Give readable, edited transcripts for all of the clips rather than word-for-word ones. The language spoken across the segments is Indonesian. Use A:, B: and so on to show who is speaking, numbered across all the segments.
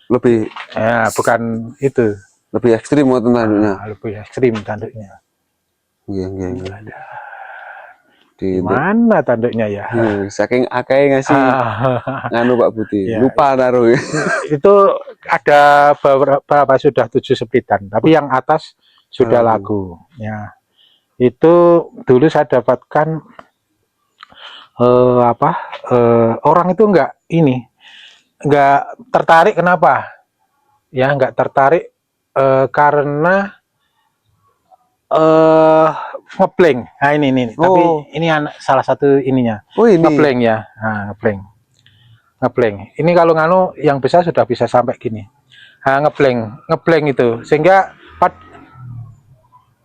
A: lebih
B: ya, bukan itu.
A: Lebih ekstrim tanduknya.
B: Lebih ekstrim tanduknya.
A: Iya.
B: Gimana tanduknya ya?
A: Saking akeh ngasih nganu Pak Budi,
B: ya,
A: lupa naruh.
B: Itu ada beberapa sudah 7 splitan, tapi yang atas sudah laku. Ya, itu dulu saya dapatkan orang itu nggak tertarik. Kenapa? Ya nggak tertarik karena ngeblank. Nah ini. Tapi ini salah satu ininya.
A: Ini
B: ngeblank ya. Nah, ngeblank. Ini kalau nganu yang besar sudah bisa sampai gini. Nah, ngeblank itu sehingga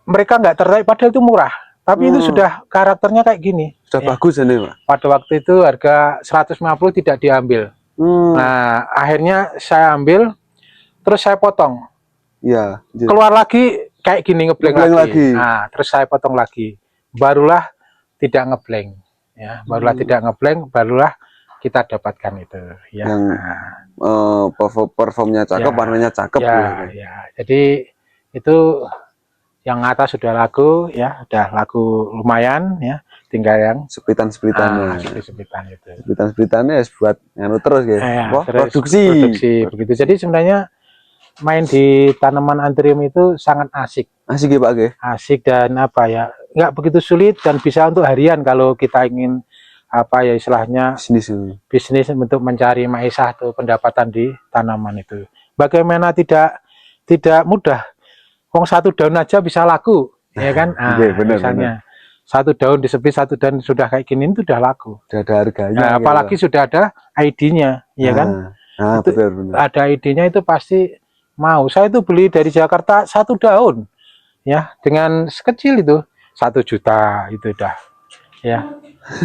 B: mereka nggak tertarik, padahal itu murah. Tapi itu sudah karakternya kayak gini.
A: Sudah bagus ini Pak.
B: Pada waktu itu harga 150 tidak diambil. Nah, akhirnya saya ambil, terus saya potong.
A: Ya.
B: Keluar lagi kayak gini, ngeblank lagi. Nah, terus saya potong lagi. Barulah tidak ngeblank. Ya, barulah tidak ngeblank, barulah kita dapatkan itu. Ya.
A: Yang performnya cakep, warnanya cakep.
B: Ya. Jadi itu yang atas sudah laku, ya, udah laku lumayan, ya. Tinggal yang
A: splitan-splitannya.
B: Splitan-splitannya
A: buat nganu terus ya.
B: Produksi begitu. Jadi sebenarnya main di tanaman anthurium itu sangat asik.
A: Asik ya Pak ya?
B: Asik dan nggak begitu sulit dan bisa untuk harian kalau kita ingin istilahnya bisnis untuk mencari maisha atau pendapatan di tanaman itu. Bagaimana tidak mudah? Wong 1 daun aja bisa laku, ya kan? Misalnya 1 daun disepit, 1 daun sudah kayak gini itu sudah laku.
A: Sudah ada harganya.
B: Apalagi sudah ada ID-nya, ya kan?
A: Betul.
B: Ada ID-nya itu pasti mau. Saya itu beli dari Jakarta 1 daun, ya, dengan sekecil itu 1 juta itu dah, ya.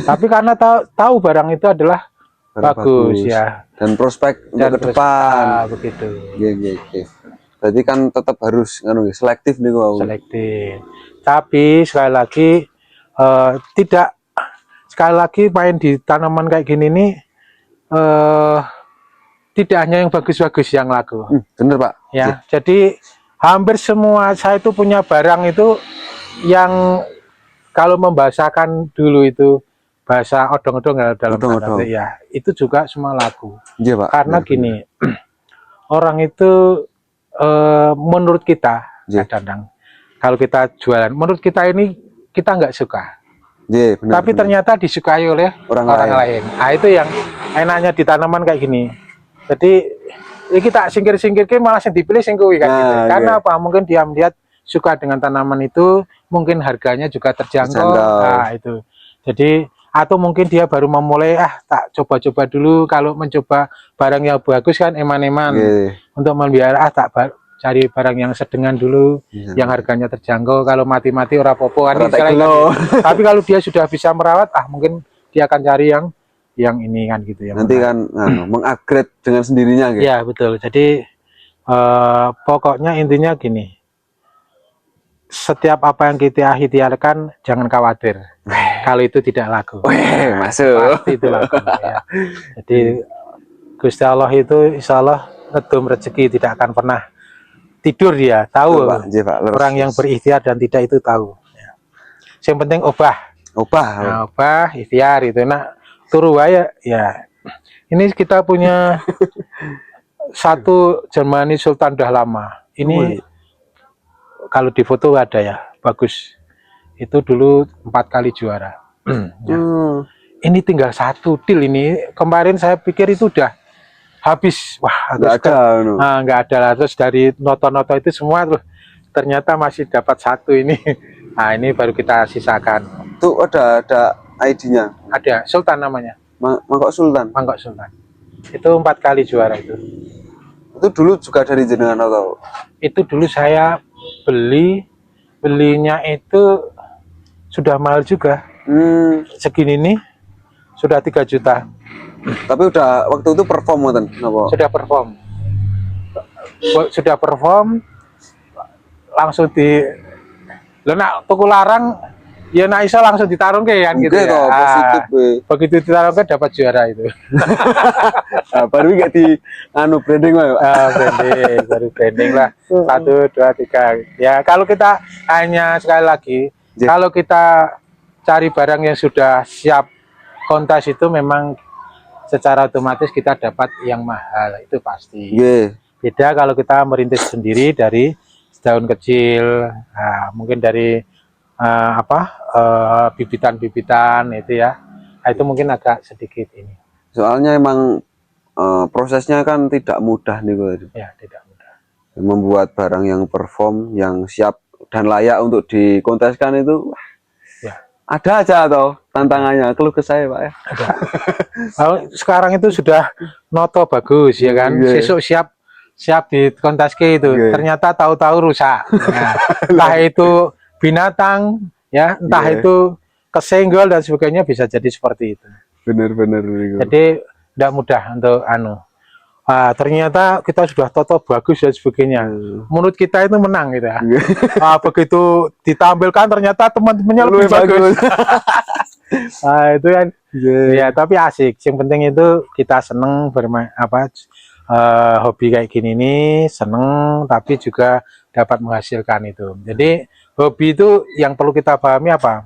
B: Tapi karena tahu barang itu adalah bagus, ya.
A: Dan prospek untuk ke depan.
B: Begitu.
A: Iya. Berarti kan tetap harus selektif nih kok.
B: Selektif. Tapi sekali lagi main di tanaman kayak gini nih tidak hanya yang bagus-bagus yang laku.
A: Bener Pak.
B: Ya, jadi hampir semua saya itu punya barang itu yang kalau membahasakan dulu itu bahasa odong-odong dalam tanda ya, itu juga semua laku.
A: Iya Pak.
B: Karena gini, orang itu menurut kita kadang kalau kita jualan, menurut kita ini kita nggak suka, tapi ternyata disukai oleh orang lain. Nah, itu yang enaknya di tanaman kayak gini. Jadi kita singkir-singkirkan malah yang dipilih singkuwi kan gitu. Karena apa? Mungkin dia melihat suka dengan tanaman itu, mungkin harganya juga terjangkau. Nah, itu. Jadi atau mungkin dia baru memulai, tak coba-coba dulu. Kalau mencoba barang yang bagus kan eman-eman. Untuk melihara tak cari barang yang sedengan dulu, yang harganya terjangkau. Kalau mati-mati ora popo kan. Tapi kalau dia sudah bisa merawat, mungkin dia akan cari yang ini kan gitu ya.
A: Nanti kan mengupgrade dengan sendirinya gitu.
B: Ya betul. Jadi pokoknya intinya gini. Setiap apa yang kita ikhtiarkan jangan khawatir kalau itu tidak laku.
A: Masuk.
B: Pasti itu laku, ya. Jadi Gusti Allah itu insya Allah ngedum rezeki, tidak akan pernah tidur dia. Tahu Pak, orang yang berikhtiar dan tidak itu tahu. Ya. Yang penting obah, ikhtiar itu. Nah turu ya. Ini kita punya 1 Germani Sultan dah lama. Ini kalau di foto ada ya, bagus. Itu dulu 4 kali juara. Ini tinggal 1 til ini. Kemarin saya pikir itu udah habis. Wah, nggak ada lah. Terus dari noto-noto itu semua terus ternyata masih dapat 1 ini. Nah, ini baru kita sisakan.
A: Itu ada ID-nya.
B: Ada, Sultan namanya.
A: Mangkok Sultan.
B: Itu 4 kali juara itu.
A: Itu dulu juga dari jenengan atau?
B: Itu dulu saya belinya itu sudah mahal juga. Segini nih sudah 3 juta.
A: Tapi udah waktu itu perform kan?
B: Sudah perform langsung di tuku larang ya nak iso langsung ditarung kan gitu
A: Oke,
B: ya.
A: toh, positif,
B: Begitu ditarung kan dapat juara itu.
A: Nah, baru gak di branding lah, Pak.
B: Branding, baru branding lah. 1, 2, 3. Ya kalau kita hanya sekali lagi, kalau kita cari barang yang sudah siap kontes itu memang secara otomatis kita dapat yang mahal, itu pasti. Beda kalau kita merintis sendiri dari daun kecil, nah, mungkin dari bibitan-bibitan itu ya. Nah, itu mungkin agak sedikit ini.
A: Soalnya emang prosesnya kan tidak mudah nih, Pak.
B: Ya, tidak mudah.
A: Membuat barang yang perform, yang siap dan layak untuk dikonteskan itu
B: ya.
A: Ada aja atau tantangannya, keluh ke saya, Pak ya.
B: Ada. Sekarang itu sudah noto bagus ya kan, sesuk siap di konteske itu, ternyata tahu-tahu rusak. Nah, entah itu binatang ya, entah itu kesenggol dan sebagainya, bisa jadi seperti itu.
A: Benar-benar.
B: Jadi tidak mudah untuk ternyata kita sudah toto bagus dan sebagainya. Menurut kita itu menang gitu ya. Begitu ditampilkan ternyata teman-temannya lebih bagus. Nah, itu kan. Ya, tapi asik. Yang penting itu kita seneng bermain hobi kayak gini nih, seneng tapi juga dapat menghasilkan itu. Jadi hobi itu yang perlu kita pahami apa?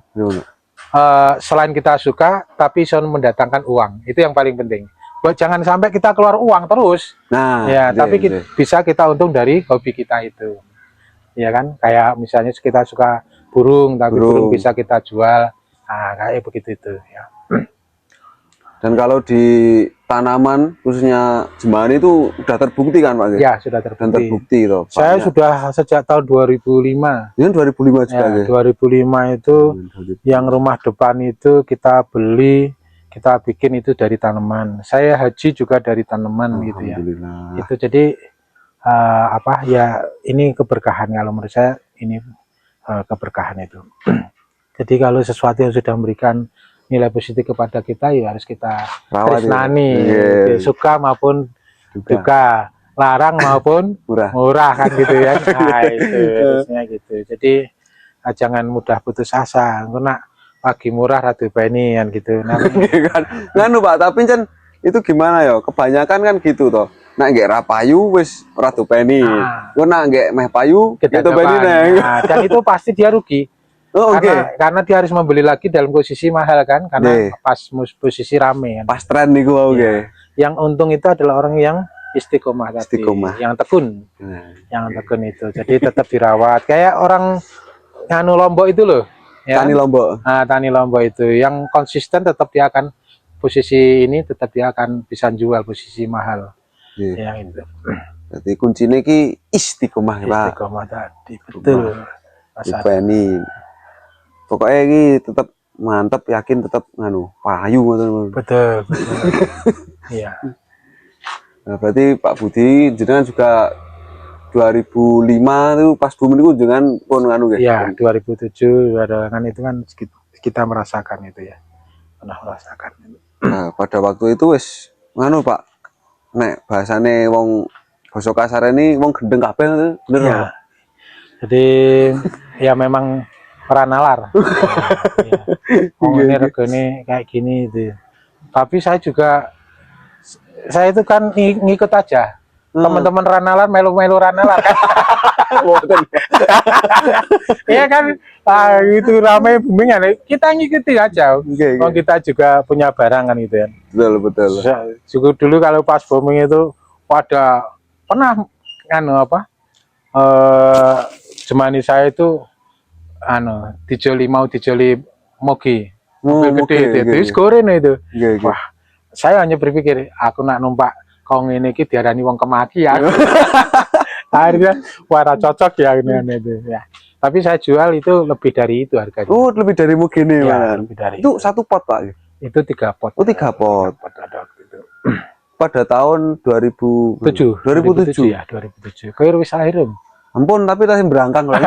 B: Selain kita suka tapi bisa mendatangkan uang. Itu yang paling penting. Jangan sampai kita keluar uang terus.
A: Nah,
B: ya, tapi bisa kita untung dari hobi kita itu. Ya kan? Kayak misalnya kita suka burung, tapi burung bisa kita jual. Nah, kayak begitu itu ya.
A: Dan kalau di tanaman khususnya jemani itu sudah terbukti kan, Pak?
B: Ya, sudah terbukti.
A: Dan terbukti toh.
B: Saya sudah sejak tahun 2005.
A: Ini 2005 juga.
B: Ya, 2005 itu yang rumah depan itu kita beli, kita bikin itu dari tanaman. Saya haji juga dari tanaman gitu ya. Itu jadi ya ini keberkahan, kalau menurut saya ini keberkahan itu. Jadi kalau sesuatu yang sudah memberikan nilai positif kepada kita, ya harus kita tresnani, suka maupun duka, larang maupun murah kan gitu ya. Nah, itu harusnya gitu. Jadi jangan mudah putus asa, karena lagi murah ratu penian gitu.
A: Nganu Pak, tapi kan itu gimana ya? Kebanyakan kan gitu toh. Nak nggak rapayu wis ratu peni. Gue nak nggak meh payu gitu peni neng.
B: Dan itu pasti dia rugi. Karena dia harus membeli lagi dalam posisi mahal kan, karena pas posisi rame kan.
A: Pas tren nih gue.
B: Yang untung itu adalah orang yang istiqomah tadi, yang tekun, yang tekun itu. Jadi tetap dirawat. Kayak orang nganu Lombok itu loh. Ya,
A: Tani Lombok.
B: Tani Lombok itu yang konsisten, tetap dia akan posisi ini, tetap dia akan bisa jual posisi mahal. Ya itu.
A: Jadi kuncinya ki istiqomah, Pak.
B: Istiqomah tadi, betul.
A: Ini pokoknya ki tetap mantap, yakin tetap nganu payu.
B: Betul. Iya.
A: Nah, berarti Pak Budi jenengan juga 2005 itu pas boom itu dengan pun nganu
B: ya. 2007 ada kan, itu kan kita merasakan itu ya, pernah merasakan.
A: Nah, pada waktu itu wis nganu Pak, nek bahasane wong basa kasar ini wong gendeng kabeh, bener ya.
B: Jadi ya memang para nalar. Ini regane kayak gini itu. Tapi saya itu kan ngikut aja. Teman-teman ranalar melu-melu ranalar kan. Iya kan, itu ramai booming, kita ngikuti aja. Kita juga punya barang kan gitu ya.
A: Betul.
B: Juga dulu kalau pas booming itu pernah jemani saya itu mau dijoli mogi mobil gede itu skorin itu. Wah, saya hanya berpikir aku nak numpak kong ini diarani wong kemaki ya. Akhirnya wah cocok ya ini itu ya. Tapi saya jual itu lebih dari itu harganya.
A: Lebih dari mungkin nih,
B: ya, lebih dari
A: itu 1 pot Pak.
B: Itu 3 pot.
A: 3 pot.
B: Ada gitu.
A: Pada tahun 2007
B: ya, 2007. Kayak wis lahir.
A: Ampun, tapi tasih berangkang lah.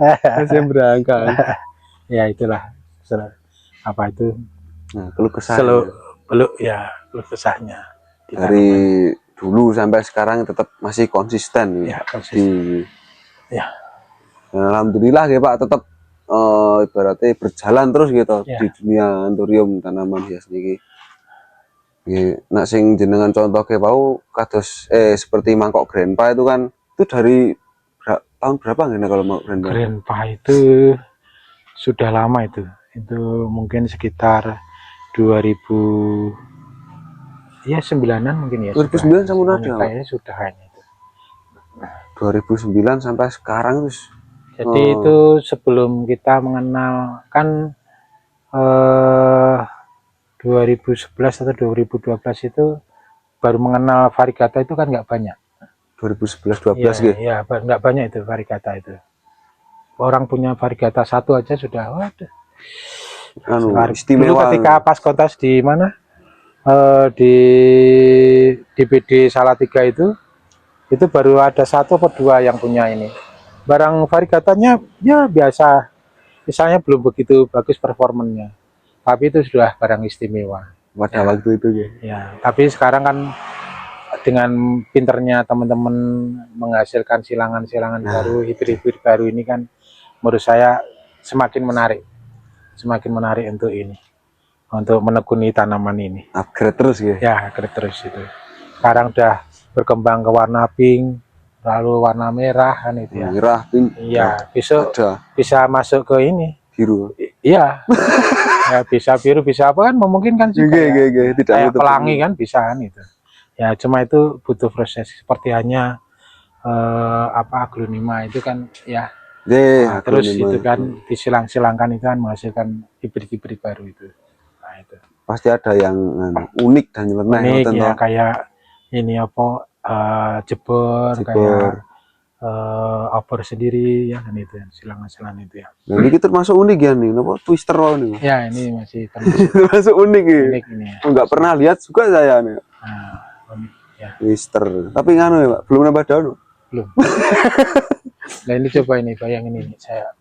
A: Tasih berangkang.
B: Ya itulah apa itu.
A: Nah, keluh kesah.
B: Keluh kesahnya.
A: Dari dulu sampai sekarang tetap masih konsisten
B: ya, konsisten.
A: Alhamdulillah ya Pak, tetap ibaratnya berjalan terus gitu
B: Ya.
A: di dunia anturium tanaman hias niki. Nggih, nak sing jenengan contoh ke pau kados seperti mangkok grandpa itu kan itu dari tahun berapa nggak kalau mau grandpa?
B: Grandpa itu sudah lama itu mungkin sekitar 2000 ya 9-an mungkin ya
A: 2009 sama ada Pak.
B: kayaknya sudah hanya itu.
A: 2009 sampai sekarang terus.
B: Jadi itu sebelum kita mengenal kan 2011 atau 2012 itu baru mengenal varigata itu kan nggak banyak.
A: 2011-12
B: Iya,
A: gitu.
B: iya, nggak banyak itu varigata itu. Orang punya varigata satu aja sudah, waduh. Dulu
A: Istimewa.
B: ketika pas kontes di mana di DPD Salatiga itu baru ada 1 atau 2 yang punya ini. Barang varigatanya ya biasa, misalnya belum begitu bagus performanya, tapi itu sudah barang istimewa.
A: Pada waktu itu ya.
B: Ya, tapi sekarang kan dengan pinternya teman-teman menghasilkan silangan-silangan baru, hibrid-hibrid baru ini kan menurut saya semakin menarik untuk ini, untuk menekuni tanaman ini.
A: Upgrade terus ya.
B: Ya, upgrade terus itu. Sekarang udah berkembang ke warna pink, lalu warna merah kan itu ya.
A: Merah, pink.
B: Iya, besok
A: ada
B: bisa masuk ke ini.
A: biru.
B: Iya. Ya, bisa biru, bisa apa kan memungkinkan juga.
A: Tidak
B: kayak pelangi kan bisa kan itu. Ya, cuma itu butuh proses seperti hanya aglonema itu kan ya. Terus itu kan disilang-silangkan itu kan menghasilkan hibrid-hibrid baru itu. Nah, itu.
A: Pasti ada yang unik dan nyeleneh.
B: Unik ya, kayak ini apa jebor, kayak obor sendiri ya kan itu silangan-silangan itu ya.
A: Nah, ini termasuk unik ya nih, apa twister nih?
B: Ya, ini masih
A: termasuk unik ya.
B: Unik ini ya.
A: Enggak pernah lihat juga saya nih.
B: Nah, unik ya.
A: Twister. Tapi nganu ya, Pak, belum nambah daun.
B: Belum. Nah, ini coba ini bayangin ini saya.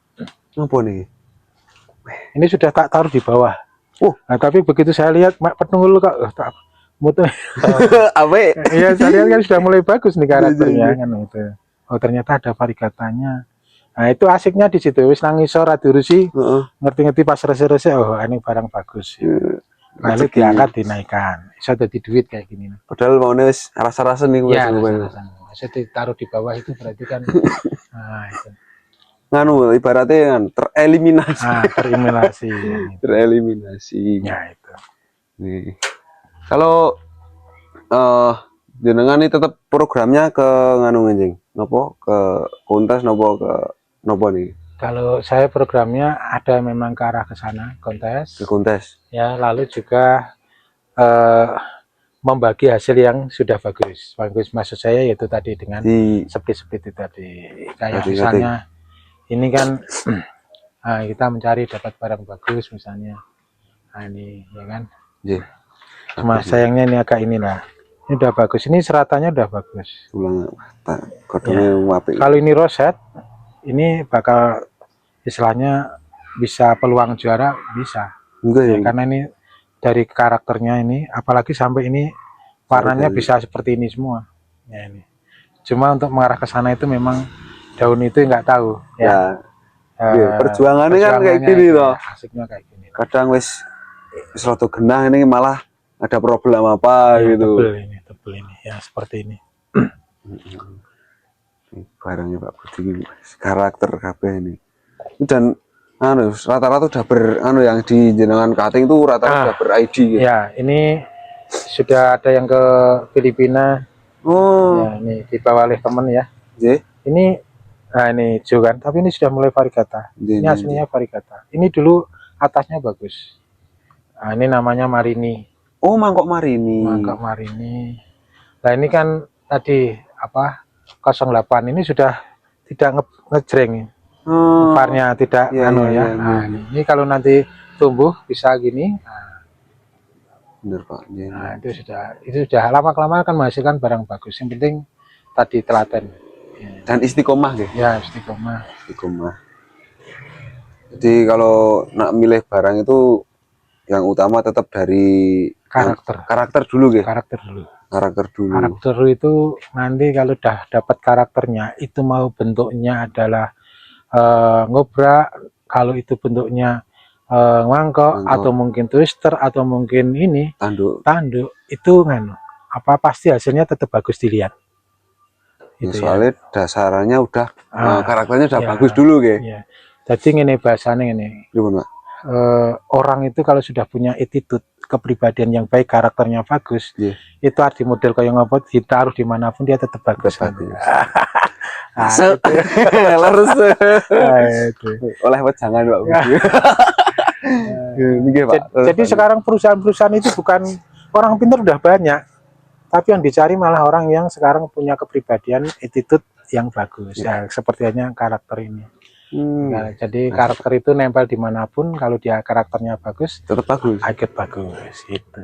A: Apa nih?
B: Ini sudah tak taruh di bawah. Nah, tapi begitu saya lihat penunggu kok tak mutu.
A: Apa?
B: Iya, saya lihat kan sudah mulai bagus nih karakternya kan itu. Oh, ternyata ada varigatanya. Nah, itu asiknya di situ. Wis nangis ora diurusi. Ngerti-ngerti pas rese-rese, oh ini barang bagus. Lalu diangkat dinaikkan. Bisa jadi duit kayak gini.
A: Padahal mau wis rasa-rasa nih.
B: Iya, rasa-rasa. Saya ditaruh di bawah itu berarti kan nah itu.
A: Nganu ibaratnya kan tereliminasi.
B: Tereliminasi.
A: Tereliminasi.
B: Ya itu.
A: Nih. Kalau jenengan ini tetap programnya ke nganu ngenjing, nopo ke kontes, nopo ke nopo nih?
B: Kalau saya programnya ada memang ke arah ke sana, kontes.
A: Ke kontes.
B: Ya, lalu juga membagi hasil yang sudah bagus. Bagus maksud saya yaitu tadi dengan split-split itu tadi. Kayak misalnya ini kan kita mencari dapat barang bagus misalnya. Nah ini ya kan. Cuma sayangnya ini agak inilah. Ini udah bagus, ini seratannya udah bagus. Kalau ini roset, ini bakal istilahnya bisa peluang juara bisa. Ya, karena ini dari karakternya ini, apalagi sampai ini warnanya bisa seperti ini semua. Ya ini. Cuma untuk mengarah ke sana itu memang daun itu nggak tahu. Ya.
A: Perjuangannya kan kayak gini loh.
B: Asiknya kayak gini.
A: Kadang wis rada genah ini malah ada problem apa
B: ya,
A: gitu.
B: Tebel ini ya seperti ini.
A: Barangnya Pak Budi karakter kabeh ini. Dan rata-rata udah yang di jenengan cutting itu rata-rata udah ber-ID gitu.
B: Ya, ini sudah ada yang ke Filipina. Ya, ini dibawa oleh teman ya. Ini ini hijau kan, tapi ini sudah mulai varigata. Ini aslinya varigata. Ini dulu atasnya bagus. Nah, ini namanya Marini.
A: Oh, mangkok Marini.
B: Mangkok Marini. Nah, ini kan tadi apa 08 ini sudah tidak ngejreng. Varnya tidak ini kalau nanti tumbuh bisa gini.
A: Bener Pak.
B: Nah, itu sudah lama-kelamaan kan menghasilkan barang bagus. Yang penting tadi telaten.
A: Dan istiqomah gitu.
B: Ya, istiqomah.
A: Jadi kalau nak milih barang itu yang utama tetap dari karakter dulu gitu. Karakter dulu
B: itu nanti kalau udah dapat karakternya itu mau bentuknya adalah ngobrak, kalau itu bentuknya mangkok atau mungkin twister atau mungkin ini tanduk itu nganu apa pasti hasilnya tetap bagus dilihat.
A: Ya, soalnya dasarnya udah karakternya udah bagus dulu
B: ya. Jadi ini bahasanya ini orang itu kalau sudah punya attitude, kepribadian yang baik, karakternya bagus, itu arti model kayak ngopot ditaruh dimanapun dia tetap bagus.
A: Harus oleh jangan Pak.
B: Jadi sekarang perusahaan-perusahaan itu bukan orang pintar udah banyak, tapi yang dicari malah orang yang sekarang punya kepribadian, attitude yang bagus. Ya, sepertinya karakter ini. Nah, jadi karakter itu nempel dimanapun, kalau dia karakternya bagus,
A: tetap bagus.
B: Agak bagus itu.